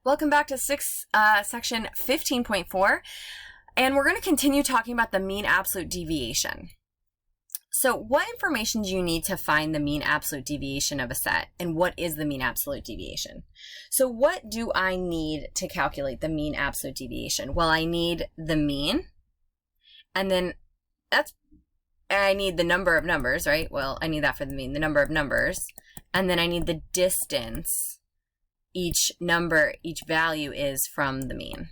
Welcome back to section 15.4, and we're going to continue talking about the mean absolute deviation. So what information do you need to find the mean absolute deviation of a set, and what is the mean absolute deviation? So what do I need to calculate the mean absolute deviation? Well, I need the mean, and then I need the number of numbers, right? Well, I need that for the mean, the number of numbers, and then I need the distance each value is from the mean.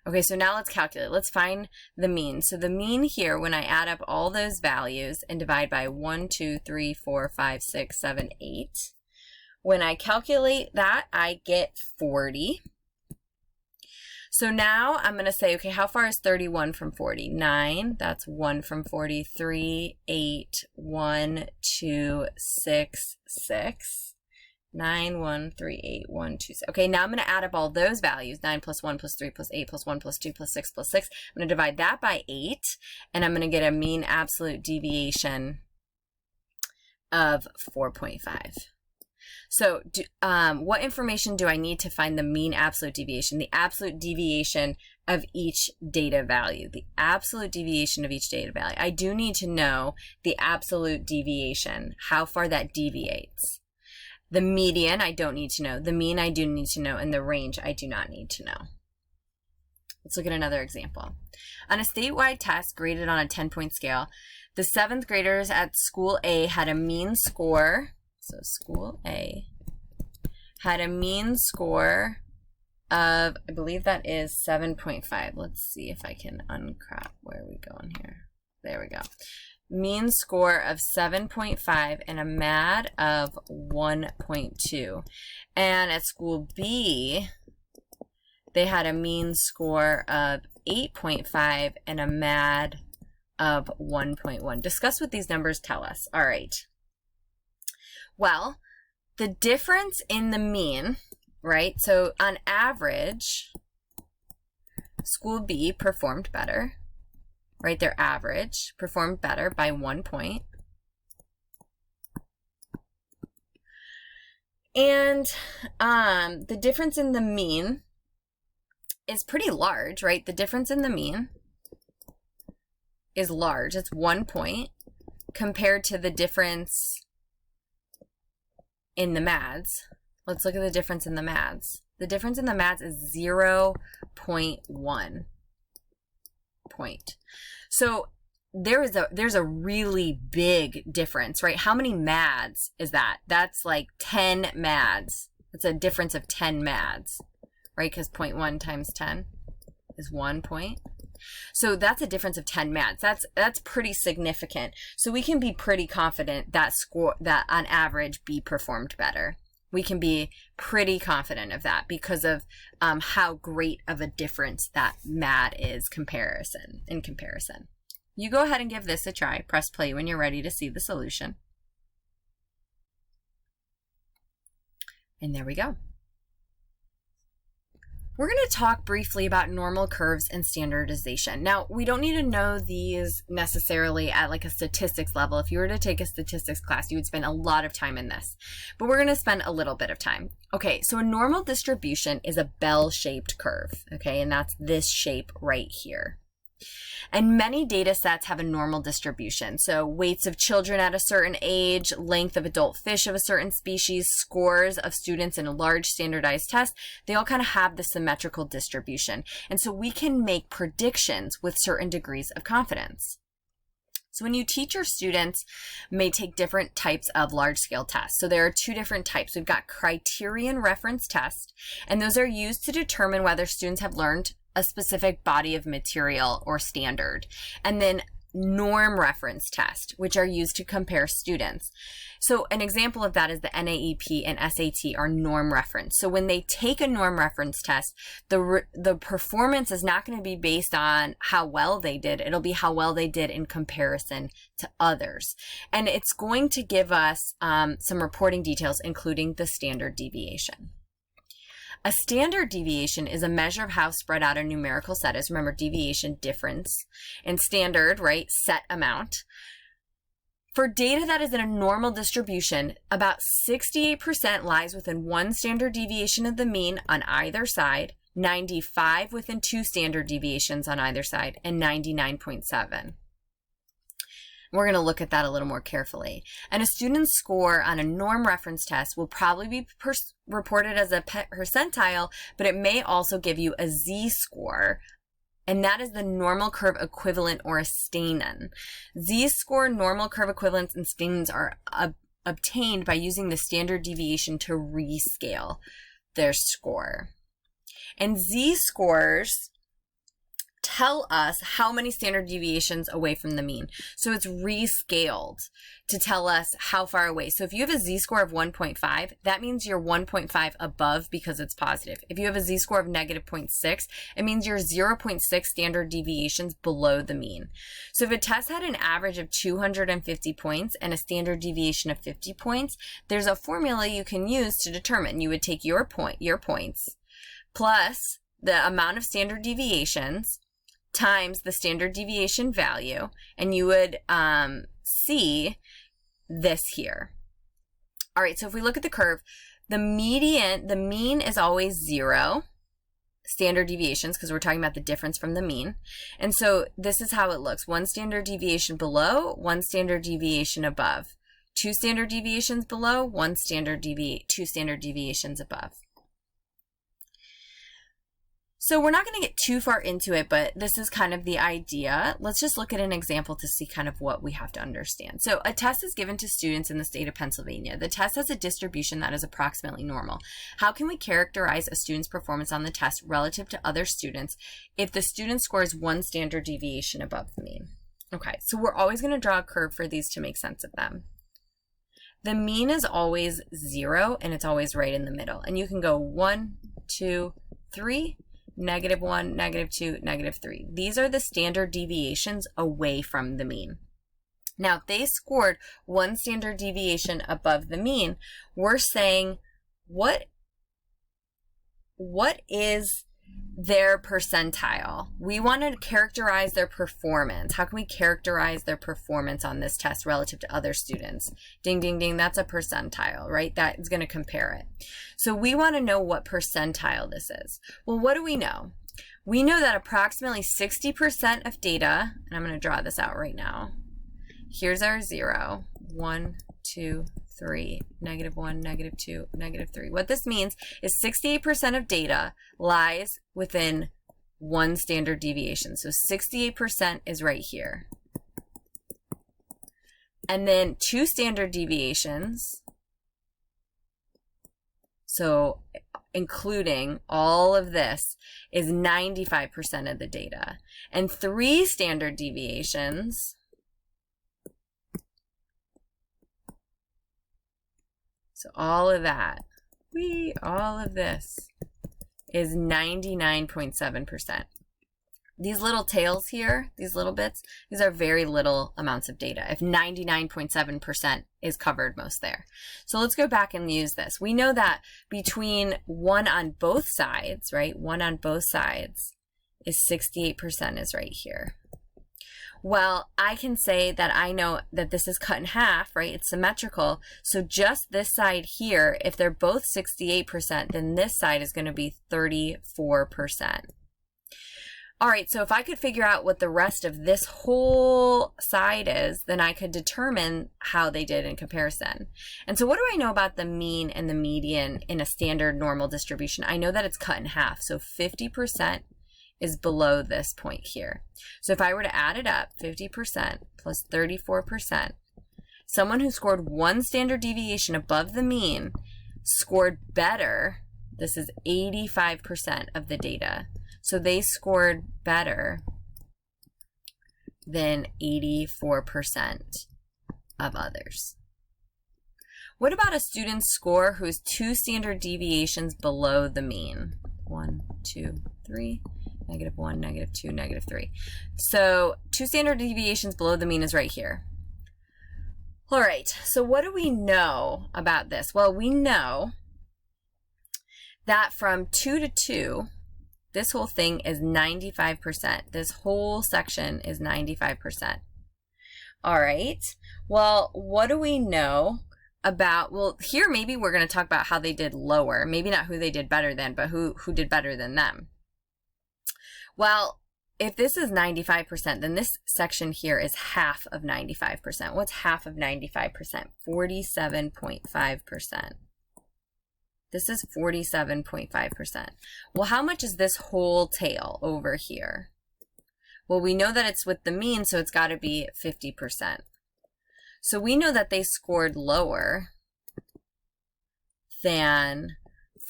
Okay, so now let's calculate. Let's find the mean. So the mean here, when I add up all those values and divide by 1, 2, 3, 4, 5, 6, 7, 8, when I calculate that, I get 40. So now I'm going to say, okay, how far is 31 from 40? 9, that's 1 from 40, 3, 8, 1, 2, 6, 6. 9, 1, 3, 8, 1, 2, 6. Okay, now I'm going to add up all those values. 9 plus 1 plus 3 plus 8 plus 1 plus 2 plus 6 plus 6. I'm going to divide that by 8, and I'm going to get a mean absolute deviation of 4.5. So what information do I need to find the mean absolute deviation? The absolute deviation of each data value. The absolute deviation of each data value. I do need to know the absolute deviation, how far that deviates. The median, I don't need to know. The mean, I do need to know. And the range, I do not need to know. Let's look at another example. On a statewide test graded on a 10-point scale, the 7th graders at School A had a mean score. So School A had a mean score of, I believe that is 7.5. Let's see if I can uncrop. Where are we going here? There we go. Mean score of 7.5 and a MAD of 1.2. And at School B, they had a mean score of 8.5 and a MAD of 1.1. Discuss what these numbers tell us. All right. Well, the difference in the mean, right? So on average, School B performed better. Right, their average performed better by 1 point. And the difference in the mean is pretty large, right? The difference in the mean is large. It's 1 point compared to the difference in the MADs. Let's look at the difference in the MADs. The difference in the MADs is 0.1 point. So there's a really big difference, right? How many MADs is that? That's like 10 MADs. That's a difference of 10 MADs, right? Because 0.1 times 10 is 1 point. So that's a difference of 10 MADs. That's pretty significant. So we can be pretty confident that on average B performed better. We can be pretty confident of that because of how great of a difference that MAD is in comparison. You go ahead and give this a try. Press play when you're ready to see the solution. And there we go. We're going to talk briefly about normal curves and standardization. Now, we don't need to know these necessarily at like a statistics level. If you were to take a statistics class, you would spend a lot of time in this. But we're going to spend a little bit of time. Okay, so a normal distribution is a bell-shaped curve, okay? And that's this shape right here. And many data sets have a normal distribution. So weights of children at a certain age, length of adult fish of a certain species, scores of students in a large standardized test, they all kind of have the symmetrical distribution. And so we can make predictions with certain degrees of confidence. So when you teach your students, may take different types of large-scale tests. So there are two different types. We've got criterion reference tests, and those are used to determine whether students have learned a specific body of material or standard. And then norm reference test, which are used to compare students. So an example of that is the NAEP and SAT are norm reference. So when they take a norm reference test, the performance is not going to be based on how well they did. It'll be how well they did in comparison to others. And it's going to give us some reporting details, including the standard deviation. A standard deviation is a measure of how spread out a numerical set is. Remember, deviation, difference, and standard, right, set amount. For data that is in a normal distribution, about 68% lies within 1 standard deviation of the mean on either side, 95 within 2 standard deviations on either side, and 99.7. We're going to look at that a little more carefully. And a student's score on a norm reference test will probably be reported as a percentile, but it may also give you a z-score, and that is the normal curve equivalent, or a Stenen. Z-score, normal curve equivalents, and Stenens are obtained by using the standard deviation to rescale their score. And z-scores tell us how many standard deviations away from the mean. So it's rescaled to tell us how far away. So if you have a z-score of 1.5, that means you're 1.5 above because it's positive. If you have a z-score of negative 0.6, it means you're 0.6 standard deviations below the mean. So if a test had an average of 250 points and a standard deviation of 50 points, there's a formula you can use to determine. You would take your points plus the amount of standard deviations times the standard deviation value, and you would see this here. All right, so if we look at the curve, the mean is always 0 standard deviations, because we're talking about the difference from the mean. And so this is how it looks: 1 standard deviation below, 1 standard deviation above, 2 standard deviations below, 2 standard deviations above. So we're not going to get too far into it, but this is kind of the idea. Let's just look at an example to see kind of what we have to understand. So a test is given to students in the state of Pennsylvania. The test has a distribution that is approximately normal. How can we characterize a student's performance on the test relative to other students if the student scores 1 standard deviation above the mean? Okay, so we're always going to draw a curve for these to make sense of them. The mean is always 0, and it's always right in the middle. And you can go 1, 2, 3, -1, -2, -3. These are the standard deviations away from the mean. Now, if they scored 1 standard deviation above the mean, we're saying what is their percentile? We want to characterize their performance. How can we characterize their performance on this test relative to other students? Ding, ding, ding, that's a percentile, right? That is going to compare it. So we want to know what percentile this is. Well, what do we know? We know that approximately 60% of data, and I'm going to draw this out right now. Here's our 0, 1, 2, 3, -1, -2, -3. What this means is 68% of data lies within 1 standard deviation. So 68% is right here. And then 2 standard deviations, so including all of this, is 95% of the data. And 3 standard deviations, so all of that, all of this is 99.7%. These little tails here, these little bits, these are very little amounts of data if 99.7% is covered most there. So let's go back and use this. We know that between 1 on both sides, right? 1 on both sides is 68% is right here. Well, I can say that I know that this is cut in half, right? It's symmetrical. So just this side here, if they're both 68%, then this side is going to be 34%. All right, so if I could figure out what the rest of this whole side is, then I could determine how they did in comparison. And so what do I know about the mean and the median in a standard normal distribution? I know that it's cut in half, so 50% is below this point here. So if I were to add it up, 50% plus 34%, someone who scored 1 standard deviation above the mean scored better. This is 85% of the data. So they scored better than 84% of others. What about a student's score who is 2 standard deviations below the mean? 1, 2, 3. -1, -2, -3. So 2 standard deviations below the mean is right here. All right, so what do we know about this? Well, we know that from 2 to 2, this whole thing is 95%. This whole section is 95%. All right. Well, what do we know about, well, here maybe we're going to talk about how they did lower. Maybe not who they did better than, but who did better than them. Well, if this is 95%, then this section here is half of 95%. What's half of 95%? 47.5%. This is 47.5%. Well, how much is this whole tail over here? Well, we know that it's with the mean, so it's got to be 50%. So we know that they scored lower than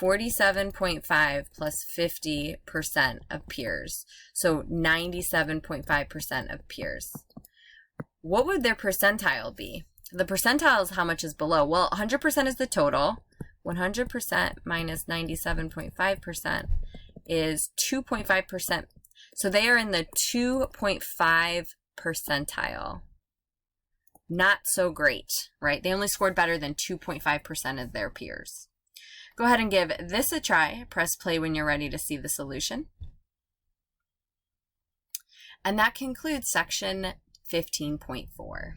47.5 plus 50% of peers. So 97.5% of peers. What would their percentile be? The percentile is how much is below. Well, 100% is the total. 100% minus 97.5% is 2.5%. So they are in the 2.5 percentile. Not so great, right? They only scored better than 2.5% of their peers. Go ahead and give this a try. Press play when you're ready to see the solution. And that concludes section 15.4.